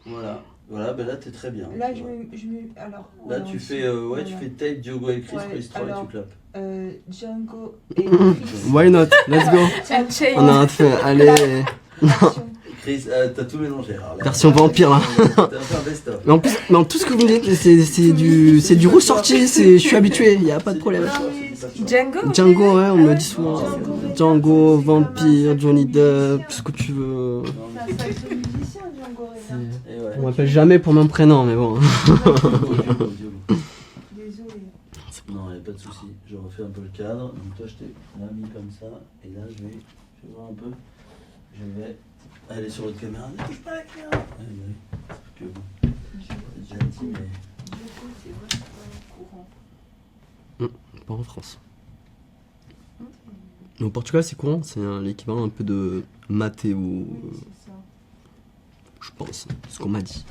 Voilà, ben là t'es très bien. Là, je mets alors. Là, tu fais, tu fais tape, Diogo et Chris, Chris 3 et tu clapes. Django et Chris. Why not? Let's go. On a un fait, allez. Chris, t'as tout mélangé. Alors, là, Version vampire là. T'as fait un best-of. Mais en plus, tout ce que vous me dites, c'est du ressorti, je suis habitué, y a pas de problème. Django. Django, ouais, on me dit souvent. Django, vampire, Johnny Depp, ce que tu veux. On m'appelle jamais pour mon prénom, mais bon. Désolé. Non, y a pas de souci. Je refais un peu le cadre. Donc toi, je t'ai là mis comme ça. Et là, je vais voir un peu. Je vais aller sur votre caméra. Ne touche pas la caméra. Ouais. Parce que bon, c'est gentil, mais. Django, c'est vachement courant. Pas en France. Mais au Portugal, c'est courant, c'est l'équivalent un peu de Matteo. Oui, c'est ça. Je pense, c'est ce qu'on m'a dit.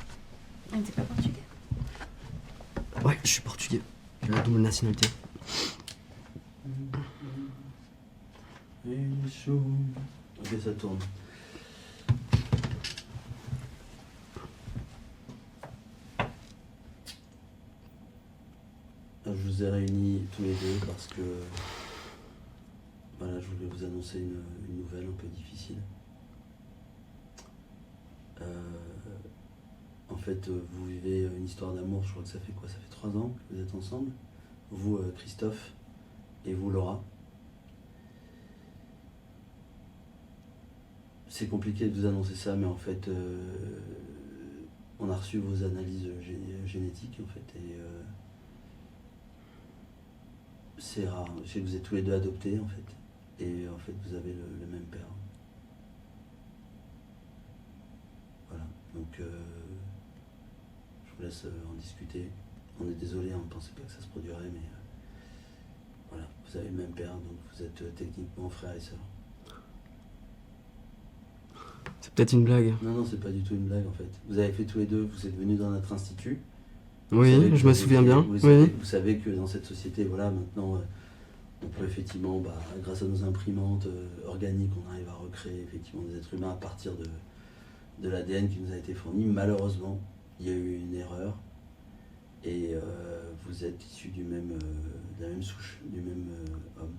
Ah, t'es pas portugais? Ouais, je suis portugais. J'ai la double nationalité. Il est chaud. Ok, ça tourne. Je vous ai réunis tous les deux parce que voilà, je voulais vous annoncer une nouvelle un peu difficile. En fait, vous vivez une histoire d'amour, je crois que ça fait quoi? Ça fait 3 ans que vous êtes ensemble. Vous, Christophe, et vous, Laura. C'est compliqué de vous annoncer ça, mais en fait, on a reçu vos analyses génétiques, en fait, et c'est rare. Je sais que vous êtes tous les deux adoptés, en fait, et en fait, vous avez le même père. Voilà, donc je vous laisse en discuter. On est désolé, on ne pensait pas que ça se produirait, mais voilà, vous avez le même père, donc vous êtes techniquement frères et sœurs. C'est peut-être une blague. Non, c'est pas du tout une blague en fait. Vous avez fait tous les deux, vous êtes venus dans notre institut. Oui, je me souviens bien. Vous savez que dans cette société, voilà, maintenant, on peut effectivement, grâce à nos imprimantes organiques, on arrive à recréer effectivement des êtres humains à partir de l'ADN qui nous a été fourni. Malheureusement, il y a eu une erreur et vous êtes issus de la même souche, du même homme.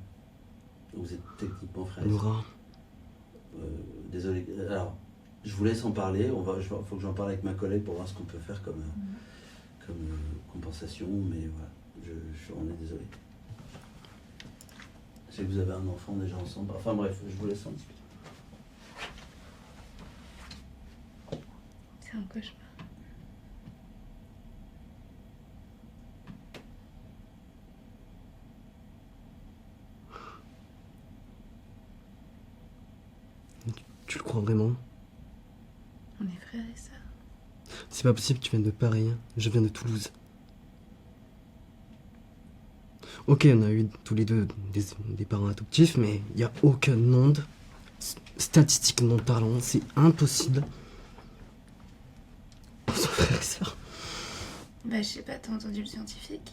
Donc vous êtes techniquement frères. Laura. Désolé. Alors, je vous laisse en parler. Il faut que j'en parle avec ma collègue pour voir ce qu'on peut faire comme compensation. Mais voilà, on est désolé. Je sais que vous avez un enfant déjà ensemble. Enfin bref, je vous laisse en discuter. C'est un cauchemar. Tu le crois vraiment? On est frères et sœurs. C'est pas possible, tu viens de Paris, hein. Je viens de Toulouse. Ok, on a eu tous les deux des parents adoptifs, mais il n'y a aucun monde, statistiquement parlant, c'est impossible. On soit frères et sœurs. Bah, je sais pas, t'as entendu le scientifique?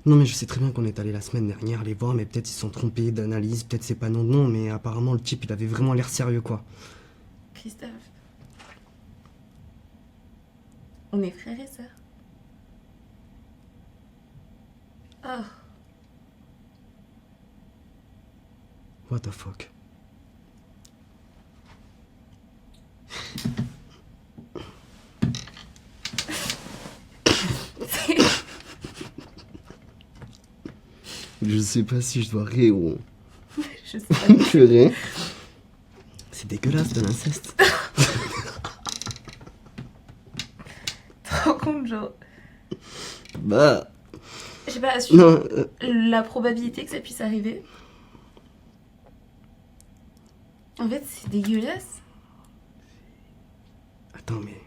Non, mais je sais très bien qu'on est allé la semaine dernière les voir, mais peut-être ils se sont trompés d'analyse, peut-être c'est pas non, mais apparemment le type il avait vraiment l'air sérieux quoi. Christophe. On est frères et sœurs. Oh. What the fuck. Je sais pas si je dois rire ou Je sais pas. pleurer. C'est dégueulasse de l'inceste. Trop compte, genre. Bah. Je sais pas, Non. la probabilité que ça puisse arriver. En fait, c'est dégueulasse. Attends, mais.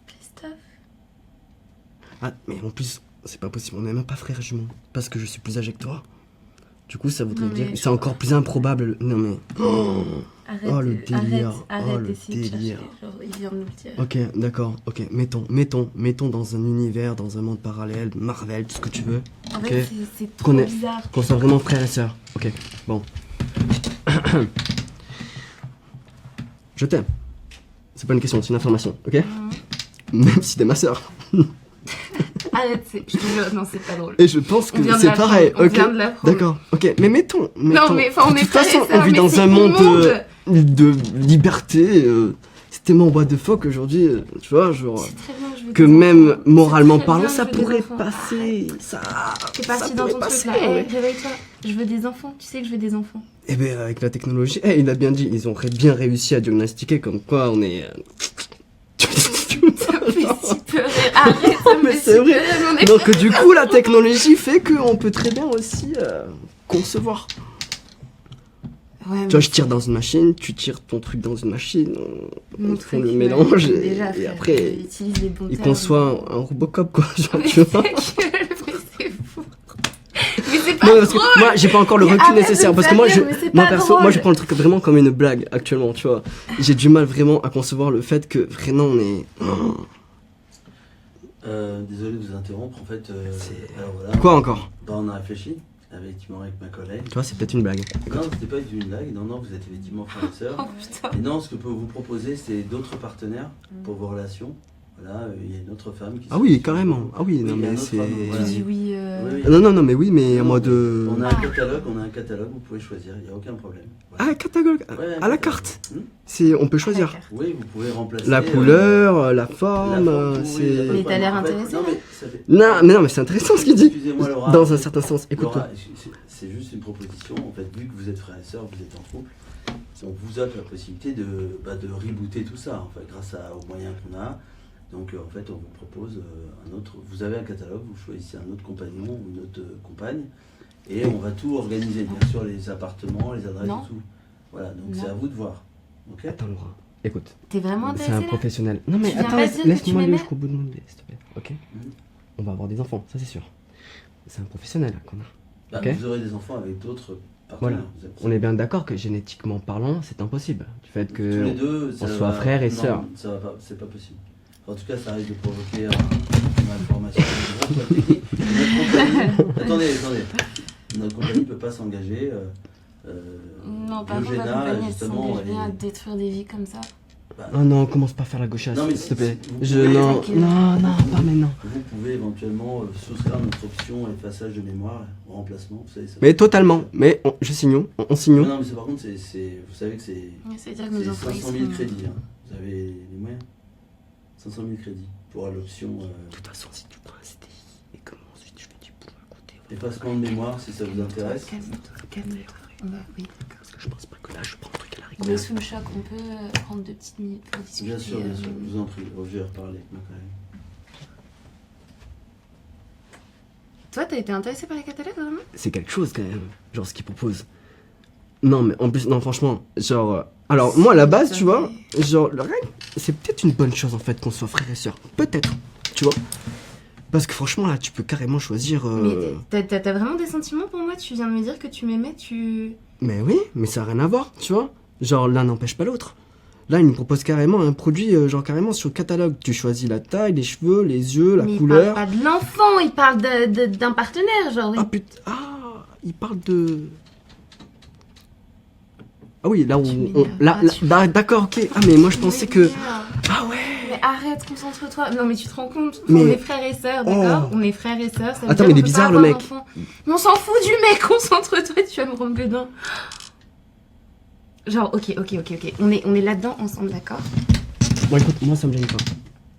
Christophe. Ah, mais en plus, c'est pas possible. On n'est même pas frères jumeaux. Parce que je suis plus âgé que toi. Du coup, ça voudrait Non, mais dire. je C'est encore plus improbable. Non, mais. Arrête, Oh, le délire. arrête Oh, le d'essayer de délire. chercher. Genre, il vient de nous le dire. Ok, d'accord. Ok, mettons dans un univers, dans un monde parallèle, Marvel, tout ce que tu veux. En Ok. fait, c'est trop Qu'on est- bizarre. Qu'on soit vraiment frères et sœurs. Ok, bon. Je t'aime. C'est pas une question, c'est une information, ok? Même si t'es ma sœur. Arrête, je te jure, non, c'est pas drôle. Et je pense que On vient de c'est l'apprendre, pareil. on Ok. vient de l'apprendre. D'accord. Ok. Mais mettons. Non, mais enfin, on de est toute frères et façon, sœurs, on vit mais dans c'est un monde immonde. de liberté. C'est tellement what the fuck aujourd'hui. Tu vois, genre. C'est très bien, je veux Que des même enfants. moralement C'est très parlant, bien, ça je veux des pourrait enfants. passer. Ça. T'es ça parti dans pourrait ton passer, truc là. ouais. Réveille-toi. Je veux des enfants. Tu sais que je veux des enfants. Eh ben avec la technologie, il a bien dit, ils ont bien réussi à diagnostiquer comme quoi on est. Ça me fait si peur. Arrête, ça me Mais fait c'est si vrai. peur. On est Donc du coup, la technologie fait qu'on peut très bien aussi concevoir. Ouais, Tu vois, je tire dans une machine, tu tires ton truc dans une machine, mon on truc, fait le ouais, mélange déjà, et frère, après utilise les bons il termes. conçoit un Robocop quoi. Genre, Mais tu vois. ta gueule, mais c'est fou. Mais c'est pas Non, parce drôle. que moi j'ai pas encore le Mais recul arrête de nécessaire me parce que faire moi rire, mais c'est moi pas perso moi drôle. je prends le truc vraiment comme une blague actuellement, tu vois. J'ai du mal vraiment à concevoir le fait que vraiment on est Désolé de vous interrompre, en fait. Alors voilà. quoi encore. Bah, on a réfléchi, effectivement, avec ma collègue. Tu vois, c'est peut-être une blague. Non, c'était pas du tout une blague. Non, vous êtes effectivement frères et sœurs. Oh putain. Et non, ce que je peux vous proposer, c'est d'autres partenaires pour vos relations. Voilà, il y a une autre femme qui. Ah oui, carrément. Ah oui, Oui, non il y a un mais autre c'est homme, voilà. Tu dis oui. Oui, oui. non mais oui mais en Non, mode On a un catalogue, vous pouvez choisir, il n'y a aucun problème. Voilà. Ah, catalogue Ouais, à la carte. Hmm. C'est on peut choisir Oui, vous pouvez remplacer. la couleur, la la forme, forme, oui, c'est il y a pas de Mais t'as l'air problème. En fait, intéressé, Non, mais ça fait. non mais c'est intéressant ce qu'il dit. Excusez-moi, Laura. Dans un certain sens. Écoute. Laura, c'est juste une proposition. En fait, vu que vous êtes frères et sœurs, vous êtes en couple, on vous offre la possibilité de rebooter tout ça, en fait, grâce aux moyens qu'on a. Donc, en fait, on vous propose un autre. Vous avez un catalogue, vous choisissez un autre compagnon ou une autre compagne, et on va tout organiser. Bien sûr, les appartements, les adresses, Non. tout. Voilà, donc Non. c'est à vous de voir. Ok. Attends Laura, écoute. T'es vraiment C'est intéressé un là professionnel. Non mais Tu viens attends, pas dire que tu laisse-moi aller m'aimais jusqu'au bout de mon idée, s'il te plaît. Ok. On va avoir des enfants, ça c'est sûr. C'est un professionnel qu'on a. Bah, Ok. vous aurez des enfants avec d'autres partenaires. Voilà. Vous êtes- On est bien d'accord que génétiquement parlant, c'est impossible. Du fait Tous les que deux, on ça soit va- frères et non, sœurs. Ça va pas, c'est pas possible. En tout cas, ça risque de provoquer une information. Attendez. Notre compagnie ne peut pas s'engager. Non, par contre, ma Biogéna, compagnie, elle justement, s'engage bien à elle- détruire des vies comme ça. oh non, commence pas à faire la gauchasse, Non, mais s'il te plaît. vous Je pouvez- non, Ok. non, pas maintenant. Vous pouvez éventuellement souscrire notre option effaçage de mémoire au remplacement. Vous savez, ça Mais totalement. Mais je signe, on signe. Non, mais par contre, vous savez que c'est C'est-à-dire que nos c'est enfants, 500 ils 000 sont... crédits. Hein. Vous avez les moyens 500 000 crédits pour l'option De toute façon, si tu prends un CDI et que moi ensuite je fais du boulot à côté, effacement de mémoire si ça vous intéresse. Calme-toi. On va, oui. parce que je pense pas que là je prends un truc à la On est rigole. sous le choc, on peut prendre 2 petites minutes pour discuter. Bien sûr, je vous en prie. Je vais reparler avec ma collègue. Toi, t'as été intéressé par les catalogues, vraiment C'est quelque chose quand même, genre ce qu'ils proposent. Non, mais en plus, non, franchement, genre. Alors, moi à la base, tu vois, genre, le règle, c'est peut-être une bonne chose en fait qu'on soit frères et sœurs. Peut-être, tu vois. Parce que franchement, là, tu peux carrément choisir. Mais t'as vraiment des sentiments pour moi? Tu viens de me dire que tu m'aimais, tu... Mais oui, mais ça n'a rien à voir, tu vois. Genre, l'un n'empêche pas l'autre. Là, il nous propose carrément un produit, genre carrément sur le catalogue. Tu choisis la taille, les cheveux, les yeux, la Mais couleur. il parle pas de l'enfant, il parle d'un partenaire, genre. Ah putain, ah, il parle de. Ah oui, là, Tu on. m'énerves. Là, Ah, là, tu- bah, d'accord, ok. Ah, mais moi, je pensais que. Ah ouais. Mais arrête, concentre-toi. Non, mais tu te rends compte, Mais- on est frères et sœurs, d'accord? Oh. On est frères et sœurs, ça veut Attends, dire mais il qu'on est peut bizarre, pas le avoir mec. d'enfant. Mais on s'en fout du mec, concentre-toi, tu vas me rendre dedans. Genre, ok. On est là-dedans ensemble, d'accord? Bon, écoute, moi, ça me gêne pas.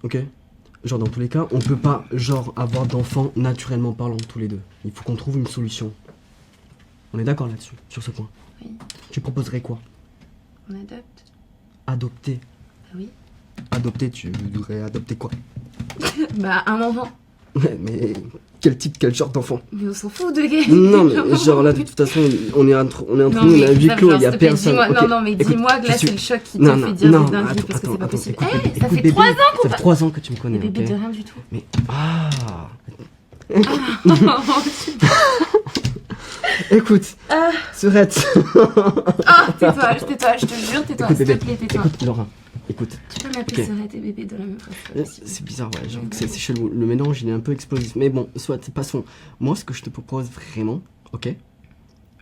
Ok. Genre, dans tous les cas, on peut pas, genre, avoir d'enfants naturellement parlant, tous les deux. Il faut qu'on trouve une solution. On est d'accord là-dessus, sur ce point. Oui. Tu proposerais quoi? On adopte. Adopter. Ah oui. Adopter, tu voudrais adopter quoi? Bah, un enfant. Ouais, mais quel type, quel genre d'enfant? Mais on s'en fout de gay. Non, mais genre là, de toute façon, on est entre nous, Non, on mais a un huis ça, clos, genre, il y a s'il te plaît, personne. dis-moi- Ok, Non, mais écoute, dis-moi que là, je suis- c'est le choc qui Non, te non, fait dire non, des dingueries attends, parce que c'est pas attends, possible. écoute, Eh, écoute, ça fait bébé, 3 ans qu'on Ça fait 3 ans que tu me connais, Mais bébé de ok? rien du tout. Mais, ah. Écoute, Ah. Serette. Ah, tais-toi, je te jure, tais-toi, Écoute, s'il te bébé, plaît, tais-toi. écoute, Laura, écoute. Tu peux m'appeler Ok. Sorette et bébé dans la même phrase, c'est pas possible. C'est bizarre, ouais, j'avoue que c'est chelou. Le mélange, il est un peu explosif. Mais bon, soit, passons. Moi, ce que je te propose vraiment, ok?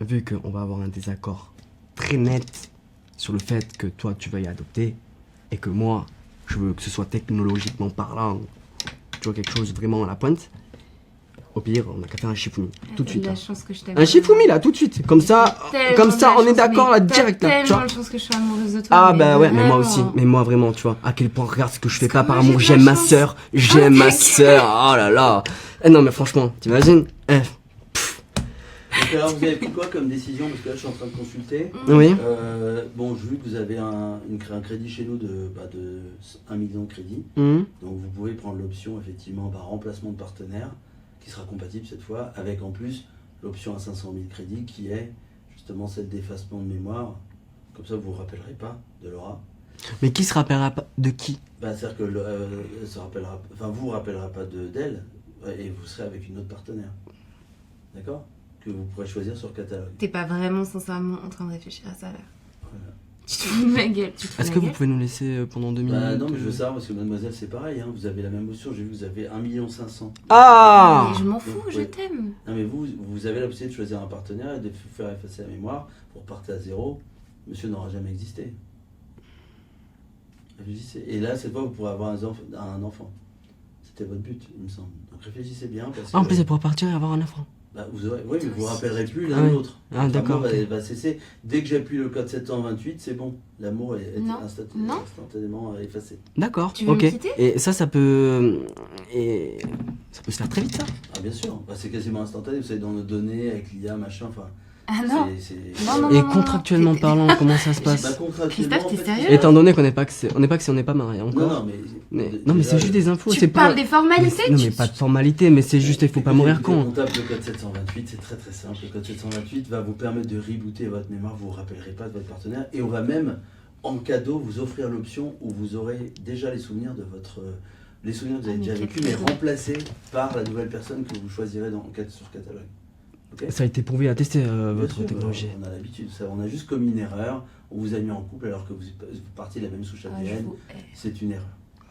Vu qu'on va avoir un désaccord très net sur le fait que toi, tu vas y adopter et que moi, je veux que ce soit technologiquement parlant, tu vois, quelque chose vraiment à la pointe. Au pire, on a qu'à faire un Shifumi, tout de suite. La Hein. chance que je t'aime. Un Shifumi là, tout de suite. Comme ça, on est d'accord là, direct là. Tu Tellement vois. de chance que je suis amoureuse de toi. Ah bah ouais, mais moi vraiment. aussi, mais moi vraiment, tu vois, à quel point, regarde ce que je fais pas Parce que par moi, amour, j'ai de la j'aime ma chance. sœur, j'aime ma ta sœur, oh là là. Eh non mais franchement, t'imagines Donc alors vous avez pris quoi comme décision? Parce que là je suis en train de consulter. Oui. Bon, je vu que vous avez un crédit chez nous de 1 million de crédits. Mhm. Donc vous pouvez prendre l'option effectivement remplacement de partenaire qui sera compatible cette fois avec en plus l'option à 500 000 crédits qui est justement celle d'effacement de mémoire. Comme ça vous ne vous rappellerez pas de Laura. Mais qui se rappellera pas de qui? Bah, c'est-à-dire que vous vous rappellerez pas d'elle et vous serez avec une autre partenaire. D'accord? Que vous pourrez choisir sur catalogue. T'es pas vraiment sincèrement en train de réfléchir à ça là. Voilà. Tu te fous de ma gueule. Tu te fous de Est-ce ma que vous gueule pouvez nous laisser pendant 2 minutes Bah non, mais je veux savoir parce que mademoiselle c'est pareil, hein, vous avez la même option, j'ai vu que vous avez 1,5 million. Ah Mais je m'en fous, Donc, je ouais. t'aime. Non mais vous avez la possibilité de choisir un partenaire et de faire effacer la mémoire pour partir à zéro. Monsieur n'aura jamais existé. Réfléchissez. Et là, cette fois, vous pourrez avoir un enfant. C'était votre but, il me semble. Donc réfléchissez bien parce que... Ah, en plus, elle pourra partir et avoir un enfant. Bah, oui, mais vous ne vous rappellerez plus Ah l'un ouais. de l'autre. Ah, d'accord, L'amour ok. va cesser. Dès que j'ai plus le code 728, c'est bon. L'amour est Non. Non. instantanément effacé. D'accord, Tu veux ok. me quitter Et ça peut... Et ça peut se faire très vite, ça. Ah bien sûr, bah, c'est quasiment instantané. Vous savez, dans nos données, avec l'IA, machin, enfin... Ah non. c'est- Non, non, Et non, contractuellement t'es- parlant, comment ça se passe? Bah, contractuellement, Christophe, t'es en fait, sérieux c'est- Étant donné qu'on n'est pas que on n'est pas mariés encore. Non, mais... Non, mais c'est juste des infos, Tu c'est parles pas... des formalités Non, tu- mais pas de formalité, mais c'est juste, il faut pas mourir con. Comptable, le code 728, c'est très très simple. Le code 728 va vous permettre de rebooter votre mémoire, vous ne vous rappellerez pas de votre partenaire. Et on va même, en cadeau, vous offrir l'option où vous aurez déjà les souvenirs de votre... Les souvenirs que vous avez Ah, mais déjà quel vécus, mais cadeau. remplacés par la nouvelle personne que vous choisirez sur catalogue. Ok. Ça a été prouvé à tester Bien votre sûr, technologie. on a l'habitude, ça, on a juste commis une erreur, on vous a mis en couple alors que vous partiez de la même souche Ah, je ADN, vous hais. c'est une erreur.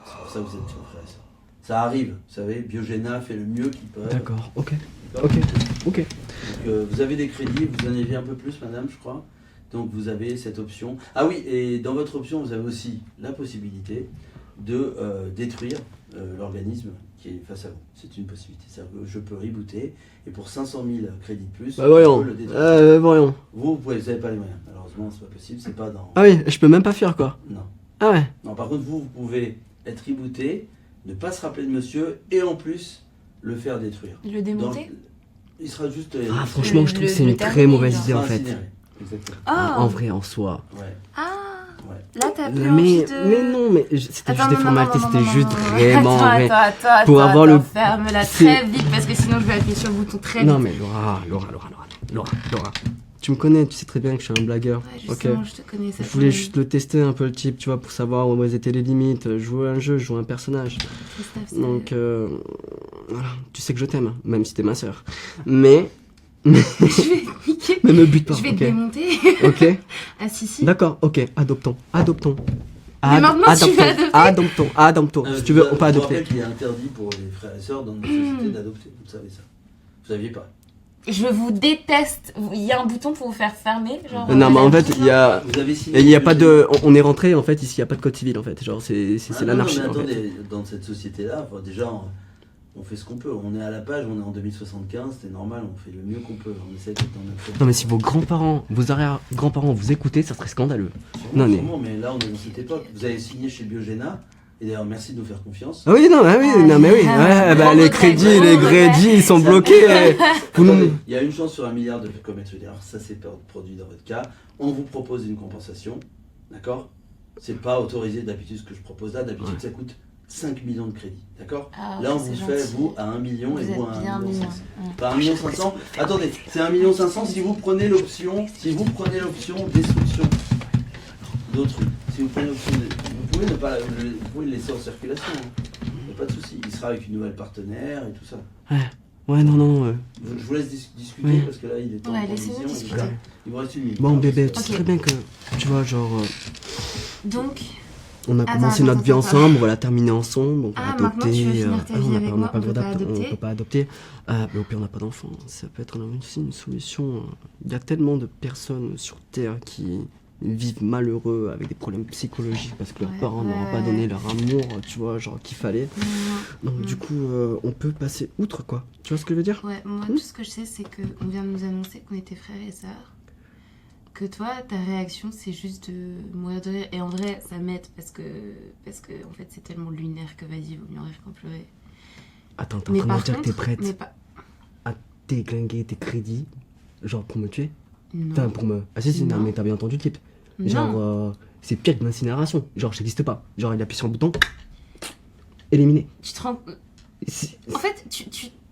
C'est pour ça que vous êtes sur frère et sœur. Ça arrive, vous savez, Biogéna fait le mieux qu'il peut. D'accord, ok. D'accord. Ok. Donc vous avez des crédits, vous en avez un peu plus madame je crois. Donc vous avez cette option. Ah oui, et dans votre option vous avez aussi la possibilité de détruire l'organisme qui est face à vous. C'est une possibilité. C'est-à-dire que je peux rebooter et pour 500 000 crédits de plus, Bah voyons, je peux le détruire. voyons. Vous n'avez pas les moyens. Malheureusement c'est pas possible, c'est pas dans... Ah oui, je peux même pas fuir, quoi. Non. Ah ouais. Non, par contre vous pouvez être rebooté, ne pas se rappeler de monsieur et en plus le faire détruire. Le Donc, démonter il sera juste... Ah, franchement, je trouve que c'est le une très terminer, mauvaise genre. idée, en fait. incinéré. Exactement. Ah En vrai, en soi. Ouais. Ah Ouais. Là, t'as plus envie de... Mais non, mais c'était Attends, juste des non, formalités, non, non, c'était non, juste non, non. vraiment en vrai. Attends, pour avoir le- ferme-la c'est- très vite parce que sinon je vais appuyer sur le bouton très vite. Non, mais Laura. Tu me connais, tu sais très bien que je suis un blagueur. Ouais, Ok. justement, je te connais ça. Je voulais juste le tester un peu le type, tu vois, pour savoir où étaient les limites. Je jouais à un jeu, je jouais un personnage. Christophe, c'est- Donc, voilà, tu sais que je t'aime, même si t'es ma sœur. Mais, Je vais te niquer. mais me bute pas, Je vais te ok. démonter. Ok. Ah si, si. D'accord, ok, adoptons. Mais maintenant, tu veux adopter Adoptons. Si tu veux, on peut Je vous adopter. rappelle qu'il est interdit pour les frères et sœurs dans notre société d'adopter. Vous savez ça. Vous saviez pas. Je vous déteste. Il y a un bouton pour vous faire fermer. Genre, Non, mais en fait, il il y a. Vous avez signé. Il n'y a pas de. On est rentré, en fait, ici, il n'y a pas de code civil, en fait. Genre, c'est Ah, l'anarchie, non, mais en fait. attendez, dans cette société-là, enfin, déjà, on fait ce qu'on peut. On est à la page, on est en 2075, c'est normal, on fait le mieux qu'on peut. On essaie d'être dans notre... Non, mais si vos grands-parents, vos arrière-grands-parents vous écoutaient, ça serait scandaleux. Non, mais- Sûrement, mais là, on est dans cette époque. Vous avez signé chez Biogéna, et d'ailleurs, merci de nous faire confiance. Ah oui, non, ah oui, non, mais oui. Ouais, bah, les crédits, les crédits, ils sont bloqués. Vous nous- Attendez, il y a une chance sur 1 milliard de commettre une erreur. Ça, c'est produit dans votre cas. On vous propose une compensation. D'accord? C'est pas autorisé d'habitude ce que je propose là. D'habitude, Ouais. ça coûte 5 millions de crédits. D'accord? Ah, Là, on c'est vous fait, gentil. vous, à 1 million et Vous vous à êtes bien 1 million mignon. 500. Pas 1 million 500. Attendez, c'est 1 million 500 si vous prenez l'option, destruction d'autrui. Si vous prenez l'option, vous pouvez ne pas, vous pouvez le laisser en circulation. Il n'y a pas de souci. Il sera avec une nouvelle partenaire et tout ça. Ouais, non. Je vous laisse discuter Oui. parce que là, il est temps Ouais, pour laissez-nous l'émission. discuter. Il vous reste une minute. Bon, bébé, tu Ok. sais très bien que, tu vois, genre, Donc, on a Attends, commencé attends, notre vie attends. ensemble, on va la terminer ensemble, on va Ah, adopter. maintenant, tu veux finir ta vie on n'a avec pas- moi, on n'a on peut pas on adopter. peut pas adopter. Mais au pire, on n'a pas d'enfant. Ça peut être aussi une solution. Il y a tellement de personnes sur Terre qui vivent malheureux avec des problèmes psychologiques parce que leurs Ouais, parents n'auront pas donné leur amour, tu vois, genre qu'il fallait. Donc du coup, on peut passer outre, quoi. Tu vois ce que je veux dire? Ouais, moi, tout ce que je sais, c'est qu'on vient de nous annoncer qu'on était frères et sœurs. Que toi, ta réaction, c'est juste de mourir de rire. Et en vrai, ça m'aide parce que en fait, c'est tellement lunaire que vas-y, vaut mieux en rire qu'en pleurer. Attends, t'es en train de me dire que t'es prête mais pas... à déglinguer tes crédits, genre pour me tuer? Non. Enfin, pour me... Ah si, si, non, Non. mais t'as bien entendu le clip. Non. Genre, c'est pire que l'incinération. Genre, j'existe pas. Genre, il appuie sur un bouton, éliminé. Tu te rends... C'est- En fait,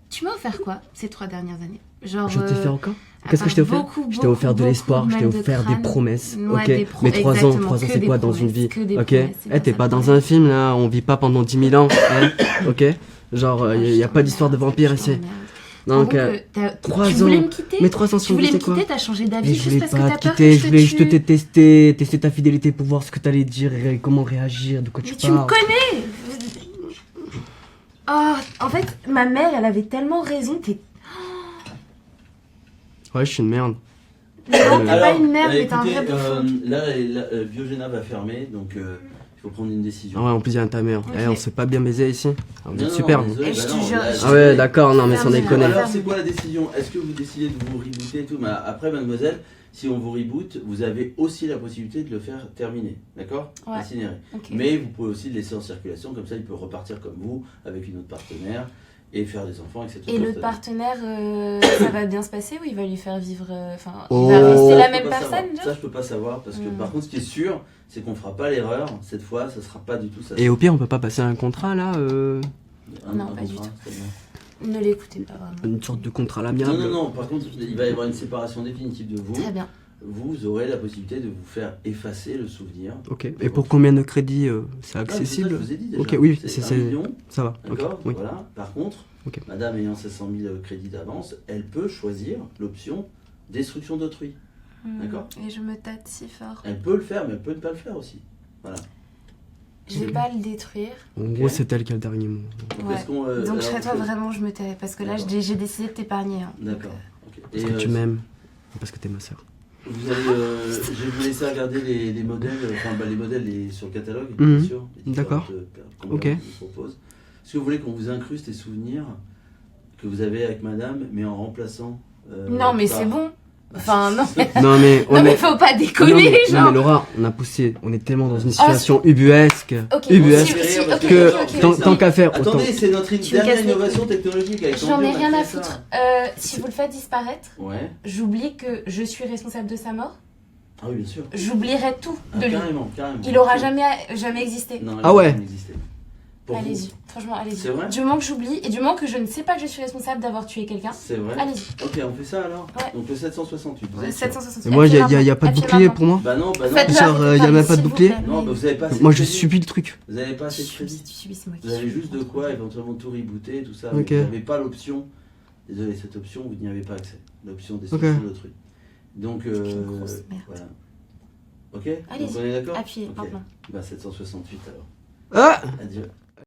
tu m'as offert quoi ces 3 dernières années? Genre, Je t'ai fait encore? à Qu'est-ce que je t'ai offert? beaucoup, Je t'ai offert de beaucoup, l'espoir, je t'ai mal de offert des crâne. promesses. Ouais, Ok, des mais 3 ans, exactement, 3 ans que c'est des quoi dans une promesses, vie? que des Ok, promesses, c'est t'es ça, pas le dans problème. un film là, on vit pas pendant 10 000 ans. hein, ok, genre, y a pas d'histoire de vampire ici. Donc, 3 tu voulais ans. me quitter? Mais 3 ans, si Tu on voulais me quitter quoi? quitter, t'as changé Et d'avis je juste voulais parce que pas t'as te peur quitter, que je voulais juste tue. tester ta fidélité pour voir ce que t'allais dire et comment réagir, de quoi tu Mais tu me parles. connais! Oh, en fait, ma mère, elle avait tellement raison, t'es... Ouais, je suis une merde. Non, t'es pas Alors, une merde, mais t'es un écoutez, vrai bouffon. là, Biogéna va fermer, donc il faut prendre une décision. Ah ouais, en plus, il y a ta mère. Ok. Eh, on s'est pas bien baisé ici. On Non, est non, super. désolé, Eh, je bah te non, jure, là, je- Ah ouais, d'accord, non, mais sans Ferme, déconner. ferme. Alors, c'est quoi la décision? Est-ce que vous décidez de vous rebooter et tout? Mais après, mademoiselle, si on vous reboot, vous avez aussi la possibilité de le faire terminer, d'accord? Ouais. Incinérer. Ok. Mais vous pouvez aussi le laisser en circulation, comme ça il peut repartir comme vous, avec une autre partenaire, et faire des enfants avec cette Et autre le partenaire, ça va bien se passer ou il va lui faire vivre... Enfin, Oh. il va rester Ça, la je même peux pas personne, savoir. genre Ça, je peux pas savoir, parce que Hmm. par contre, ce qui est sûr, c'est qu'on fera pas l'erreur. Cette fois, ça sera pas du tout ça. Et au pire, on peut pas passer un contrat là Non, pas du contrat, tout. c'est-à-dire. Ne l'écoutez pas vraiment. Une sorte de contrat à l'amiable. Non, non, non, par contre, il va y avoir une séparation définitive de vous. Très bien. Vous aurez la possibilité de vous faire effacer le souvenir. Ok, et pour combien de crédits c'est Ah, c'est ça, accessible? je vous ai dit déjà. Ok, oui, c'est c'est- 1 c'est- million. Ça va, ok, D'accord, oui. voilà. Par contre, Ok. madame ayant 500 000 crédits d'avance, elle peut choisir l'option destruction d'autrui. D'accord. Et je me tâte si fort. Elle peut le faire, mais elle peut ne pas le faire aussi. Voilà. Je vais pas le détruire. En gros, c'est elle qui a le dernier mot. Donc, Ouais. est-ce qu'on, Donc alors, je serais toi, est-ce que- vraiment, je me tais. Parce que là, D'accord. j'ai décidé de t'épargner. hein. D'accord. ok. Parce Et, que tu m'aimes. Parce que t'es ma soeur. Vous allez, je vais vous laisser regarder les modèles, enfin les modèles sur le catalogue, Mhm. bien sûr. les différentes, D'accord. combien Ok. on vous propose. Est-ce que vous voulez qu'on vous incruste les souvenirs que vous avez avec madame, mais en remplaçant Non, mais par- c'est bon. Enfin, non, mais, Non mais, non, mais faut pas déconner, non, mais genre. Laura, on a poussé, on est tellement dans une situation ubuesque, Ok, ubuesque, si, ok, que ok, ok, tant- ok. tant qu'à faire, autant. Attendez, c'est notre Tu me dernière casses les innovation couilles. technologique avec J'en ai Tanguy, on a rien à fait ça. foutre. Si vous le faites disparaître, Ouais. j'oublie que je suis responsable de sa mort. Ah oui, bien sûr. J'oublierai tout Ah, de lui. carrément, carrément. Il aura jamais existé. Non, il Ah aura ouais. jamais existé. Pour vous, Allez-y, franchement, allez-y. C'est vrai Du moment que j'oublie et du moment que je ne sais pas que je suis responsable d'avoir tué quelqu'un, c'est vrai. allez-y. Ok, on fait ça alors. Ouais. Donc le 768. Vous êtes sûr 768. Et moi, y a Appelez pas de maintenant. bouclier pour moi? Bah non, bah non. Faites-le Genre, avec y a Paris, même pas de s'il vous bouclier plaît. Non, bah vous avez pas assez Moi, de je crédit. subis le truc. Vous avez pas assez de crédit. C'est moi qui Vous avez suis. juste de quoi éventuellement tout rebooter, tout ça. Ok. Mais vous n'avez pas l'option. Désolé, cette option, vous n'y avez pas accès. L'option destruction de trucs. Donc, une grosse merde. voilà. Ok. Allez-y, Donc on est d'accord. Appuyez Ok. maintenant. Bah 768 alors. Ah! Adieu.